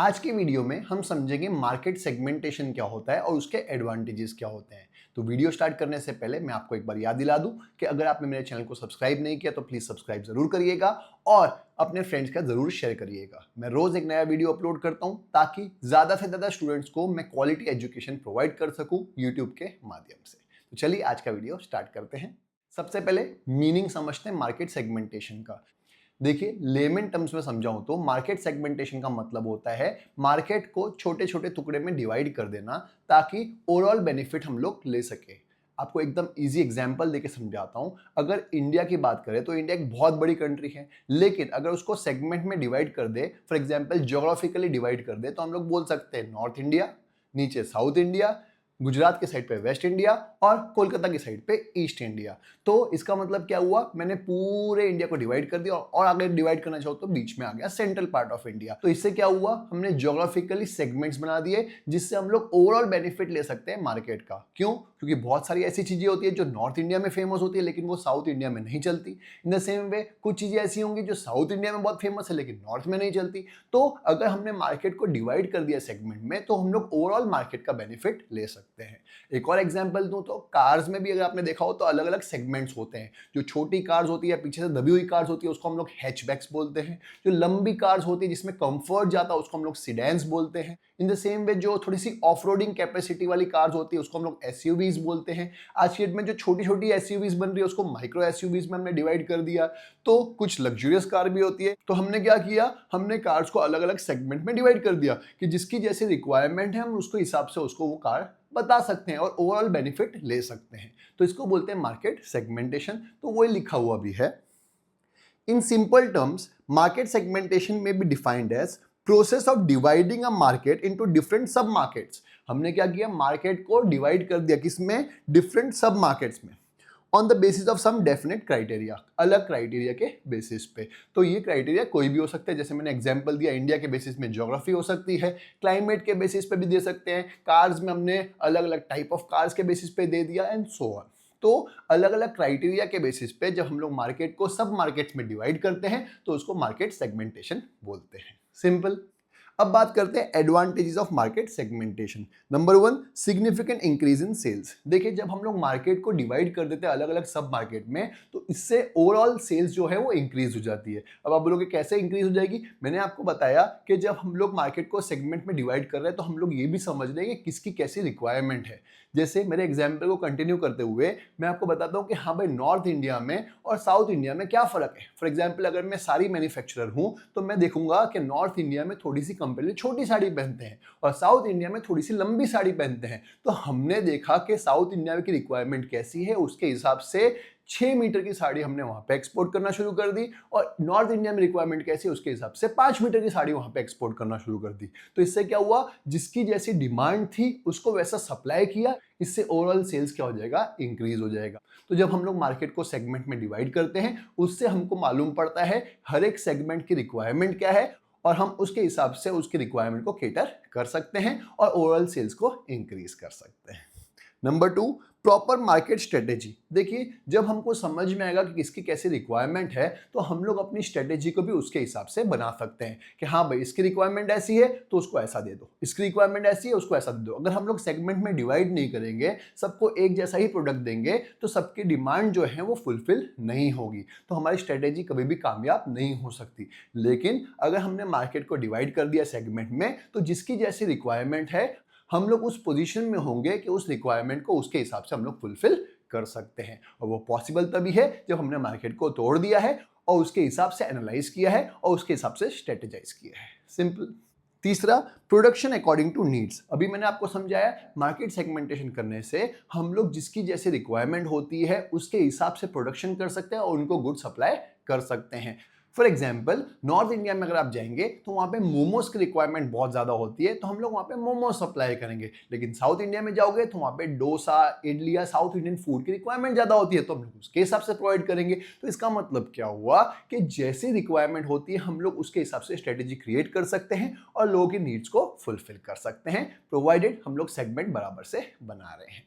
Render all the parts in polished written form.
आज की वीडियो में हम समझेंगे मार्केट सेगमेंटेशन क्या होता है और उसके एडवांटेजेस क्या होते हैं। तो वीडियो स्टार्ट करने से पहले मैं आपको एक बार याद दिला दूं कि अगर आपने मेरे चैनल को सब्सक्राइब नहीं किया तो प्लीज सब्सक्राइब जरूर करिएगा और अपने फ्रेंड्स का जरूर शेयर करिएगा। मैं रोज एक नया वीडियो अपलोड करता हूं ताकि ज्यादा से ज्यादा स्टूडेंट्स को मैं क्वालिटी एजुकेशन प्रोवाइड कर सकूं यूट्यूब के माध्यम से। तो चलिए आज का वीडियो स्टार्ट करते हैं। सबसे पहले मीनिंग समझते हैं मार्केट सेगमेंटेशन का। देखिए, लेमन टर्म्स में समझाऊं तो मार्केट सेगमेंटेशन का मतलब होता है मार्केट को छोटे छोटे टुकड़े में डिवाइड कर देना ताकि ओवरऑल बेनिफिट हम लोग ले सके। आपको एकदम इजी एग्जांपल देके समझाता हूं। अगर इंडिया की बात करें तो इंडिया एक बहुत बड़ी कंट्री है, लेकिन अगर उसको सेगमेंट में डिवाइड कर दे, फॉर एग्जांपल ज्योग्राफिकली डिवाइड कर दे, तो हम लोग बोल सकते हैं नॉर्थ इंडिया, नीचे साउथ इंडिया, गुजरात के साइड पे वेस्ट इंडिया और कोलकाता की साइड पे ईस्ट इंडिया। तो इसका मतलब क्या हुआ, मैंने पूरे इंडिया को डिवाइड कर दिया और अगर डिवाइड करना चाहो तो बीच में आ गया सेंट्रल पार्ट ऑफ इंडिया। तो इससे क्या हुआ, हमने ज्योग्राफिकली सेगमेंट्स बना दिए जिससे हम लोग ओवरऑल बेनिफिट ले सकते हैं मार्केट का। क्यों? क्योंकि बहुत सारी ऐसी चीजें होती है जो नॉर्थ इंडिया में फेमस होती है लेकिन वो साउथ इंडिया में नहीं चलती। इन द सेम वे कुछ चीजें ऐसी होंगी जो साउथ इंडिया में बहुत फेमस है लेकिन नॉर्थ में नहीं चलती। तो अगर हमने मार्केट को डिवाइड कर दिया सेगमेंट में तो हम लोग ओवरऑल मार्केट का बेनिफिट ले सकते हैं। एक और एग्जांपल दूं तो कार्स में भी अगर आपने देखा हो तो अलग अलग सेगमेंट्स होते हैं। जो छोटी कार्स होती है, पीछे से दबी हुई कार्स होती है, उसको हम लोग हैचबैक्स बोलते हैं। जो लंबी कार्स होती है जिसमें कंफर्ट जाता है उसको हम लोग सीडेंस बोलते हैं। इन द सेम वे जो थोड़ी सी ऑफ रोडिंग कैपेसिटी वाली कार्स होती है उसको हम लोग एसयूवीज बोलते हैं। आज की डेट में जो छोटी छोटी एसयूवीज बन रही है उसको माइक्रो एसयूवीज में हमने डिवाइड कर दिया। तो कुछ लग्जरियस कार भी होती है। तो हमने क्या किया, हमने कार्स को अलग अलग सेगमेंट में डिवाइड कर दिया कि जिसकी जैसी रिक्वायरमेंट है हम उसके हिसाब से उसको वो कार बता सकते हैं और ओवरऑल बेनिफिट ले सकते हैं। तो इसको बोलते हैं मार्केट सेगमेंटेशन। तो वो लिखा हुआ भी है। In simple terms, market segmentation में be defined as process of dividing a market into different सब मार्केट्स। हमने क्या किया, मार्केट को डिवाइड कर दिया किसमें, डिफरेंट सब मार्केट्स में, on the basis of some definite criteria, अलग क्राइटेरिया के बेसिस पे। तो ये क्राइटेरिया कोई भी हो सकता है, जैसे मैंने एग्जांपल दिया इंडिया के बेसिस में ज्योग्राफी हो सकती है, क्लाइमेट के बेसिस पे भी दे सकते हैं, कार्स में हमने अलग अलग टाइप ऑफ कार्स के बेसिस पे दे दिया एंड सो ऑन। तो अलग अलग क्राइटेरिया के बेसिस पे जब हम लोग मार्केट को सब मार्केट्स में डिवाइड करते हैं तो उसको मार्केट सेगमेंटेशन बोलते हैं। सिंपल। अब बात करते हैं advantages of market segmentation. Number 1, significant increase in sales. देखिए, जब हम लोग मार्केट को डिवाइड कर देते हैं अलग अलग सब मार्केट में तो इससे ओवरऑल सेल्स जो है वो इंक्रीज हो जाती है। अब आप बोलोगे कैसे इंक्रीज हो जाएगी, मैंने आपको बताया कि जब हम लोग मार्केट को सेगमेंट में डिवाइड कर रहे हैं तो हम लोग ये भी समझ रहे हैं कि किसकी कैसी रिक्वायरमेंट है। जैसे मेरे एग्जाम्पल को कंटिन्यू करते हुए मैं आपको बताता हूँ कि हाँ भाई, नॉर्थ इंडिया में और साउथ इंडिया में क्या फर्क है। फॉर एग्जाम्पल, अगर मैं साड़ी मैन्युफैक्चरर हूँ तो मैं देखूंगा कि नॉर्थ इंडिया में थोड़ी सी कंपनी छोटी साड़ी पहनते हैं और साउथ इंडिया में थोड़ी सी लंबी साड़ी पहनते हैं। तो हमने देखा कि साउथ इंडिया की रिक्वायरमेंट कैसी है, उसके हिसाब से 6 मीटर की साड़ी हमने वहां पे एक्सपोर्ट करना शुरू कर दी और नॉर्थ इंडिया में रिक्वायरमेंट कैसी है उसके हिसाब से 5 मीटर की साड़ी वहां पे एक्सपोर्ट करना शुरू कर दी। तो इससे क्या हुआ, जिसकी जैसी डिमांड थी उसको वैसा सप्लाई किया। इससे ओवरऑल सेल्स क्या हो जाएगा, इंक्रीज हो जाएगा। तो जब हम लोग मार्केट को सेगमेंट में डिवाइड करते हैं उससे हमको मालूम पड़ता है हर एक सेगमेंट की रिक्वायरमेंट क्या है और हम उसके हिसाब से उसकी रिक्वायरमेंट को केटर कर सकते हैं और ओवरऑल सेल्स को इंक्रीज कर सकते हैं। Number 2, proper market strategy. देखिए, जब हमको समझ में आएगा कि किसकी कैसी रिक्वायरमेंट है तो हम लोग अपनी स्ट्रेटेजी को भी उसके हिसाब से बना सकते हैं कि हाँ भाई, इसकी रिक्वायरमेंट ऐसी है तो उसको ऐसा दे दो, इसकी रिक्वायरमेंट ऐसी है उसको ऐसा दे दो। अगर हम लोग सेगमेंट में डिवाइड नहीं करेंगे, सबको एक जैसा ही प्रोडक्ट देंगे तो सबकी डिमांड जो है वो फुलफिल नहीं होगी, तो हमारी स्ट्रेटेजी कभी भी कामयाब नहीं हो सकती। लेकिन अगर हमने मार्केट को डिवाइड कर दिया सेगमेंट में तो जिसकी जैसी रिक्वायरमेंट है हम लोग उस पोजीशन में होंगे कि उस रिक्वायरमेंट को उसके हिसाब से हम लोग फुलफिल कर सकते हैं। और वो पॉसिबल तभी है जब हमने मार्केट को तोड़ दिया है और उसके हिसाब से एनालाइज किया है और उसके हिसाब से स्ट्रेटेजाइज किया है। सिंपल। तीसरा, प्रोडक्शन अकॉर्डिंग टू नीड्स। अभी मैंने आपको समझाया मार्केट सेगमेंटेशन करने से हम लोग जिसकी जैसी रिक्वायरमेंट होती है उसके हिसाब से प्रोडक्शन कर सकते हैं और उनको गुड सप्लाई कर सकते हैं। फॉर एग्जाम्पल, नॉर्थ इंडिया में अगर आप जाएंगे तो वहाँ पे मोमोज की रिक्वायरमेंट बहुत ज़्यादा होती है तो हम लोग वहाँ पे मोमोज सप्लाई करेंगे। लेकिन साउथ इंडिया में जाओगे तो वहाँ पे डोसा, इडली या साउथ इंडियन फूड की रिक्वायरमेंट ज़्यादा होती है तो हम लोग उसके हिसाब से प्रोवाइड करेंगे। तो इसका मतलब क्या हुआ कि जैसी रिक्वायरमेंट होती है हम लोग उसके हिसाब से स्ट्रेटेजी क्रिएट कर सकते हैं और लोगों की नीड्स को फुलफिल कर सकते हैं, प्रोवाइडेड हम लोग सेगमेंट बराबर से बना रहे हैं।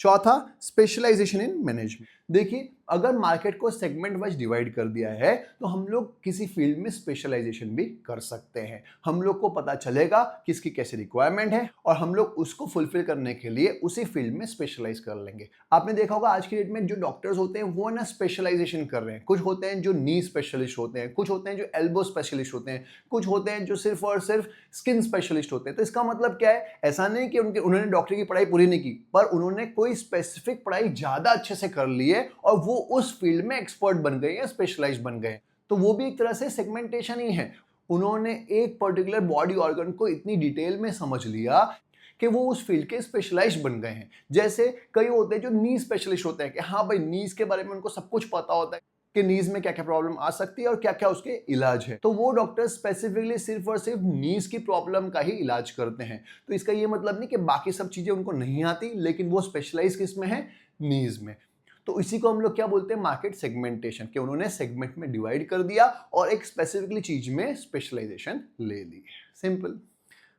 चौथा, स्पेशलाइजेशन इन मैनेजमेंट। देखिए, अगर मार्केट को सेगमेंट वाइज डिवाइड कर दिया है तो हम लोग किसी फील्ड में स्पेशलाइजेशन भी कर सकते हैं। हम लोग को पता चलेगा कि इसकी कैसी रिक्वायरमेंट है और हम लोग उसको फुलफिल करने के लिए उसी फील्ड में स्पेशलाइज कर लेंगे। आपने देखा होगा आज की डेट में जो डॉक्टर्स होते हैं वो ना स्पेशलाइजेशन कर रहे हैं। कुछ होते हैं जो नी स्पेशलिस्ट होते हैं, कुछ होते हैं जो एल्बो स्पेशलिस्ट होते हैं, कुछ होते हैं जो सिर्फ और सिर्फ स्किन स्पेशलिस्ट होते हैं। तो इसका मतलब क्या है, ऐसा नहीं कि उन्होंने डॉक्टर की पढ़ाई पूरी नहीं की, पर उन्होंने कोई स्पेसिफिक पढ़ाई ज्यादा अच्छे से कर ली है और वो उस फील्ड में एक्सपर्ट बन गए या स्पेशलाइज्ड बन गए। तो वो भी एक तरह से सेगमेंटेशन ही है। उन्होंने एक पर्टिकुलर बॉडी ऑर्गन को इतनी डिटेल में समझ लिया कि वो उस फील्ड के स्पेशलाइज्ड बन गए हैं। जैसे कई होते हैं जो नी स्पेशलिस्ट होते हैं कि हाँ भाई नीज के बारे में उनको सब कुछ पता होता है कि नीज में क्या क्या प्रॉब्लम आ सकती है और क्या क्या उसके इलाज है। तो वो डॉक्टर स्पेसिफिकली सिर्फ और सिर्फ नीज की प्रॉब्लम का ही इलाज करते हैं। तो इसका ये मतलब नहीं कि बाकी सब चीजें उनको नहीं आती, लेकिन वो स्पेशलाइज किस में है, नीज में। तो इसी को हम लोग क्या बोलते हैं, मार्केट सेगमेंटेशन, कि उन्होंने सेगमेंट में डिवाइड कर दिया और एक स्पेसिफिकली चीज में स्पेशलाइजेशन ले ली। Simple.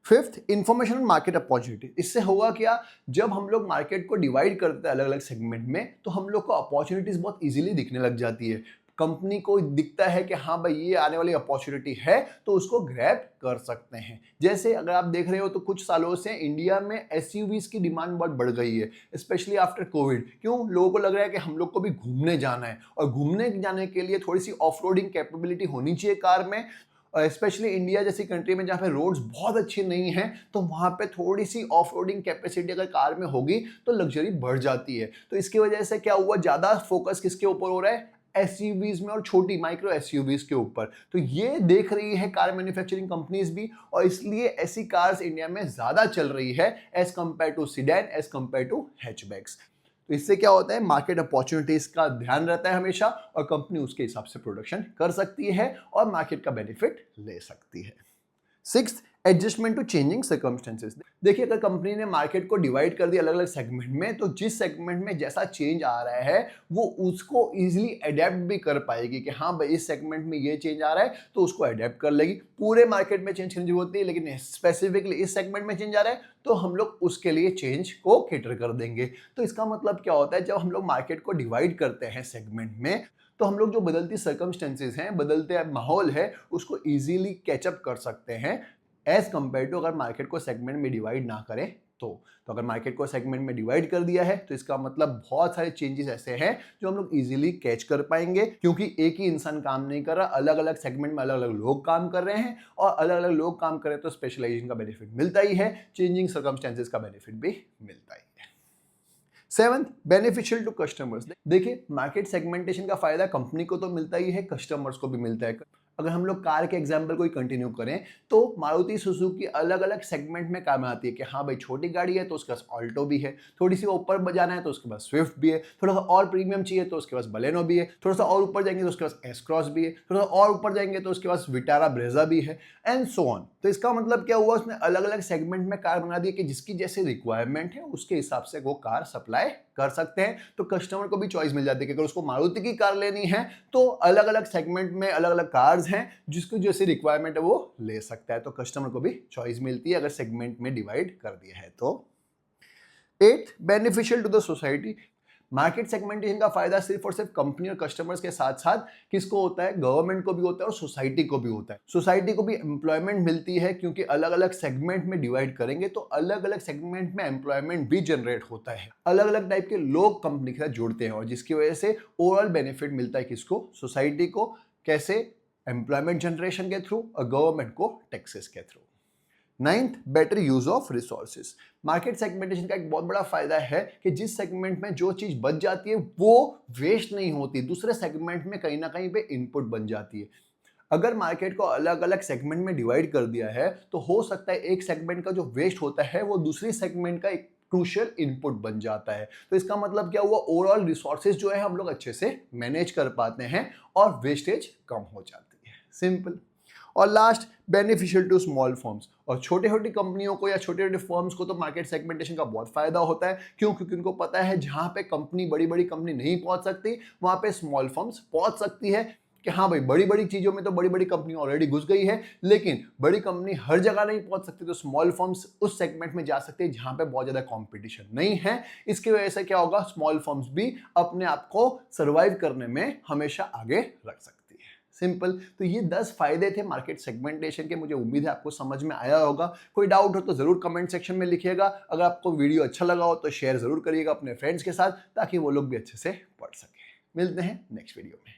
Fifth, information market opportunity. इससे होगा क्या, जब हम लोग मार्केट को डिवाइड करते हैं अलग अलग सेगमेंट में तो हम लोग को अपॉर्चुनिटीज बहुत इजीली दिखने लग जाती है। कंपनी को दिखता है कि हाँ भाई ये आने वाली अपॉर्चुनिटी है तो उसको ग्रैब कर सकते हैं। जैसे अगर आप देख रहे हो तो कुछ सालों से इंडिया में एसयूवीज की डिमांड बहुत बढ़ गई है, स्पेशली आफ्टर कोविड। क्यों? लोगों को लग रहा है कि हम लोग को भी घूमने जाना है और घूमने जाने के लिए थोड़ी सी ऑफ रोडिंग कैपेबिलिटी होनी चाहिए कार में। स्पेशली इंडिया जैसी कंट्री में जहाँ पे रोड्स बहुत अच्छी नहीं है तो वहाँ पे थोड़ी सी ऑफ रोडिंग कैपेसिटी अगर कार में होगी तो लग्जरी बढ़ जाती है। तो इसकी वजह से क्या हुआ, ज़्यादा फोकस किसके ऊपर हो रहा है, एसयूवीज में और छोटी माइक्रो एसयूवीज के ऊपर। तो ये देख रही है कार मैन्युफैक्चरिंग कंपनीज भी और इसलिए ऐसी कार्स इंडिया में ज़्यादा चल रही है as compare to sedan, as compare to hatchbacks. तो इससे क्या होता है, मार्केट अपॉर्चुनिटीज का ध्यान रहता है हमेशा और कंपनी उसके हिसाब से प्रोडक्शन कर सकती है और मार्केट का बेनिफिट ले सकती है। Sixth, adjustment to changing circumstances. देखिए अगर कंपनी ने मार्केट को डिवाइड कर दिया अलग अलग सेगमेंट में तो जिस सेगमेंट में जैसा चेंज आ रहा है वो उसको इजीली अडेप्ट भी कर पाएगी कि हाँ भाई इस सेगमेंट में ये चेंज आ रहा है तो उसको अडेप्ट कर लेगी। पूरे मार्केट में चेंज करने की जरूरत नहीं, लेकिन स्पेसिफिकली इस सेगमेंट में चेंज आ रहा है तो हम लोग उसके लिए चेंज को कैटर कर देंगे। तो इसका मतलब क्या होता है, जब हम लोग मार्केट को डिवाइड करते हैं सेगमेंट में तो हम लोग जो बदलती सर्कमस्टेंसेस हैं, बदलते माहौल है, उसको इजीली कैचअप कर सकते हैं एज कंपेयर टू अगर मार्केट को सेगमेंट में डिवाइड ना करें तो अगर मार्केट को सेगमेंट में डिवाइड कर दिया है तो इसका मतलब बहुत सारे चेंजेस ऐसे हैं जो हम लोग इजीली कैच कर पाएंगे, क्योंकि एक ही इंसान काम नहीं कर रहा, अलग अलग सेगमेंट में अलग अलग लोग काम कर रहे हैं और अलग अलग लोग काम कर रहे हैं तो स्पेशलाइजेशन का बेनिफिट मिलता ही है, चेंजिंग सर्कमस्टेंसेस का बेनिफिट भी मिलता ही है। Seventh, beneficial to customers. देखिए मार्केट सेगमेंटेशन का फायदा कंपनी को तो मिलता ही है, कस्टमर्स को भी मिलता है। अगर हम लोग कार के एग्जाम्पल को ही कंटिन्यू करें तो मारुति सुजुकी अलग अलग सेगमेंट में काम आती है कि हाँ भाई छोटी गाड़ी है तो उसके पास ऑल्टो भी है, थोड़ी सी ऊपर जाना है तो उसके पास स्विफ्ट भी है, थोड़ा सा और प्रीमियम चाहिए तो उसके पास बलेनो भी है, थोड़ा सा और ऊपर जाएंगे तो उसके पास एस क्रॉस भी है, थोड़ा सा और ऊपर जाएंगे तो उसके पास विटारा ब्रेजा भी है एंड सो ऑन। तो इसका मतलब क्या हुआ, उसने अलग अलग सेगमेंट में कार बना दी कि जिसकी जैसी रिक्वायरमेंट है उसके हिसाब से वो कार सप्लाई कर सकते हैं। तो कस्टमर को भी चॉइस मिल जाती है कि अगर उसको मारुति की कार लेनी है तो अलग अलग सेगमेंट में अलग अलग कार्स हैं, जिसको जैसी रिक्वायरमेंट है वो ले सकता है। तो कस्टमर को भी चॉइस मिलती है अगर सेगमेंट में डिवाइड कर दिया है तो। 8, beneficial to the society. Market segmentation का फायदा सिर्फ और सिर्फ कंपनी और कस्टमर्स के साथ साथ किसको होता है, गवर्नमेंट को भी होता है और सोसाइटी को भी होता है। सोसाइटी को भी एम्प्लॉयमेंट मिलती है क्योंकि अलग अलग सेगमेंट में डिवाइड करेंगे तो अलग अलग सेगमेंट में एम्प्लॉयमेंट भी जनरेट होता है, अलग अलग टाइप के लोग कंपनी के साथ जुड़ते हैं और जिसकी वजह से ओवरऑल बेनिफिट मिलता है किसको, सोसाइटी को। कैसे, एम्प्लॉयमेंट जनरेशन के थ्रू और गवर्नमेंट को टैक्सेस के through. 9th, better use of resources. Market segmentation का एक बहुत बड़ा फायदा है कि जिस सेगमेंट में जो चीज बच जाती है वो वेस्ट नहीं होती, दूसरे सेगमेंट में कहीं ना कहीं पे इनपुट बन जाती है। अगर मार्केट को अलग अलग सेगमेंट में डिवाइड कर दिया है तो हो सकता है एक सेगमेंट का जो वेस्ट होता है वो दूसरी सेगमेंट का एक क्रूशियल इनपुट बन जाता है। तो इसका मतलब क्या हुआ, ओवरऑल रिसोर्सेज जो है हम लोग अच्छे से मैनेज कर पाते हैं और वेस्टेज कम हो जाती है। सिंपल। और last, beneficial to small firms. और छोटे छोटी कंपनियों को या छोटे छोटे फर्म्स को तो मार्केट सेगमेंटेशन का बहुत फायदा होता है। क्यों? क्योंकि उनको पता है जहां पे कंपनी बड़ी बड़ी कंपनी नहीं पहुंच सकती वहां पे स्मॉल फर्म्स पहुंच सकती है कि हाँ भाई बड़ी बड़ी चीज़ों में तो बड़ी बड़ी कंपनी ऑलरेडी घुस गई है, लेकिन बड़ी कंपनी हर जगह नहीं पहुंच सकती, तो स्मॉल फर्म्स उस सेगमेंट में जा सकते हैं जहां पे बहुत ज़्यादा कॉम्पिटिशन नहीं है। इसकी वजह से क्या होगा, स्मॉल फर्म्स भी अपने आप को सर्वाइव करने में हमेशा आगे रख सकती है। सिंपल। तो ये 10 फायदे थे मार्केट सेगमेंटेशन के। मुझे उम्मीद है आपको समझ में आया होगा। कोई डाउट हो तो जरूर कमेंट सेक्शन में लिखिएगा। अगर आपको वीडियो अच्छा लगा हो तो शेयर जरूर करिएगा अपने फ्रेंड्स के साथ, ताकि वो लोग भी अच्छे से पढ़ सके। मिलते हैं नेक्स्ट वीडियो में।